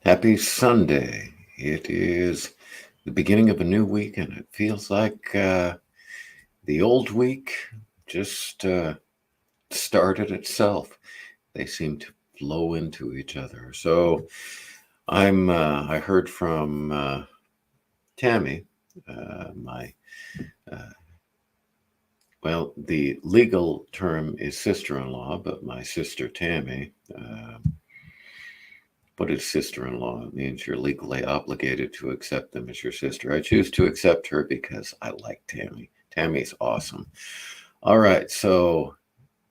Happy Sunday. It is the beginning of a new week, and it feels like the old week just started itself. They seem to flow into each other. So I heard from Tammy, my, uh, the legal term is sister-in-law, but my sister Tammy. What is sister-in-law? It means you're legally obligated to accept them as your sister. I choose to accept her because I like Tammy. Tammy's awesome. All right, so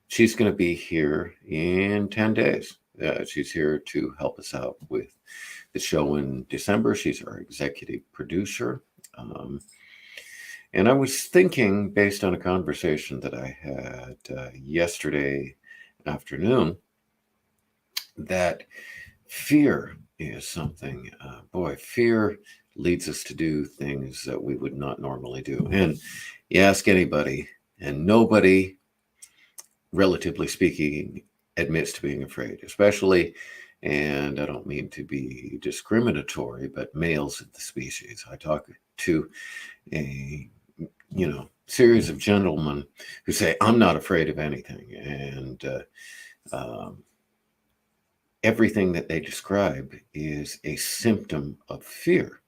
she's going to be here in 10 days. She's here to help us out with the show in December. She's our executive producer. And I was thinking, based on a conversation that I had yesterday afternoon, that fear is something, fear leads us to do things that we would not normally do. And you ask anybody, and nobody, relatively speaking, admits to being afraid, especially, and I don't mean to be discriminatory, but males of the species. I talk to a, series of gentlemen who say, I'm not afraid of anything. And, everything that they describe is a symptom of fear.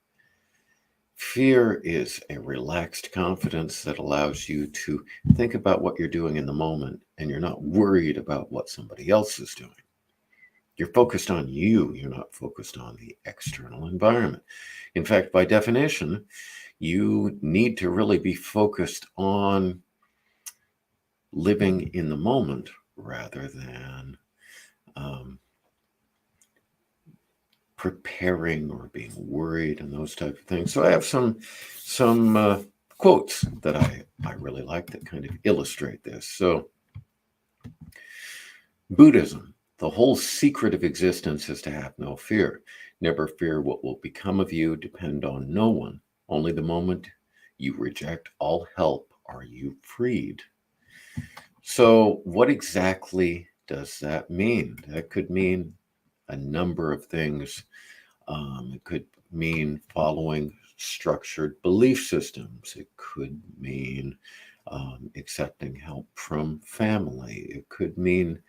Fear is a relaxed confidence that allows you to think about what you're doing in the moment, and you're not worried about what somebody else is doing. You're focused on you. You're not focused on the external environment. In fact, by definition, you need to really be focused on living in the moment rather than preparing or being worried and those type of things. So I have some quotes that I really like that kind of illustrate this. So Buddhism, the whole secret of existence is to have no fear. Never fear what will become of you, depend on no one. Only the moment you reject all help are you freed. So what exactly does that mean? That could mean a number of things. It could mean following structured belief systems. It could mean accepting help from family. It could mean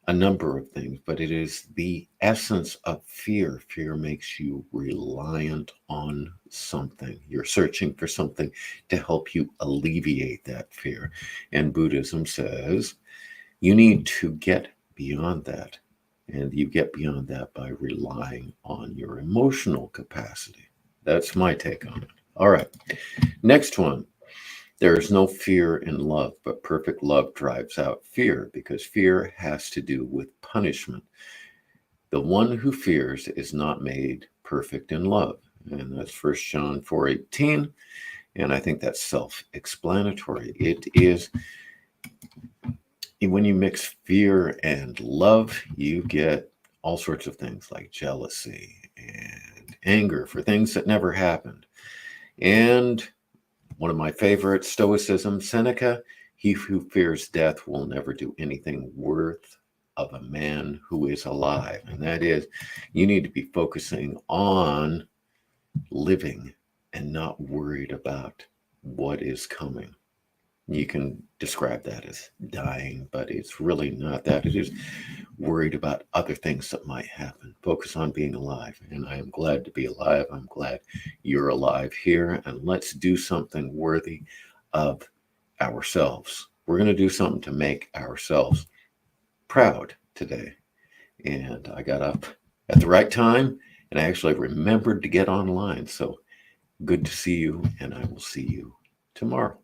a number of things, but it is the essence of fear. Fear makes you reliant on something. You're searching for something to help you alleviate that fear. And Buddhism says you need to get beyond that. And you get beyond that by relying on your emotional capacity. That's my take on it. All right. Next one. There is no fear in love, but perfect love drives out fear because fear has to do with punishment. The one who fears is not made perfect in love. And that's 1 John 4:18. And I think that's self-explanatory. It is, when you mix fear and love, you get all sorts of things like jealousy and anger for things that never happened. And one of my favorites, Stoicism, Seneca, he who fears death will never do anything worth of a man who is alive. And that is, you need to be focusing on living and not worried about what is coming. You can describe that as dying, but it's really not that. It is worried about other things that might happen. Focus on being alive. And I am glad to be alive. I'm glad you're alive here. And let's do something worthy of ourselves. We're going to do something to make ourselves proud today. And I got up at the right time, and I actually remembered to get online. So good to see you, and I will see you tomorrow.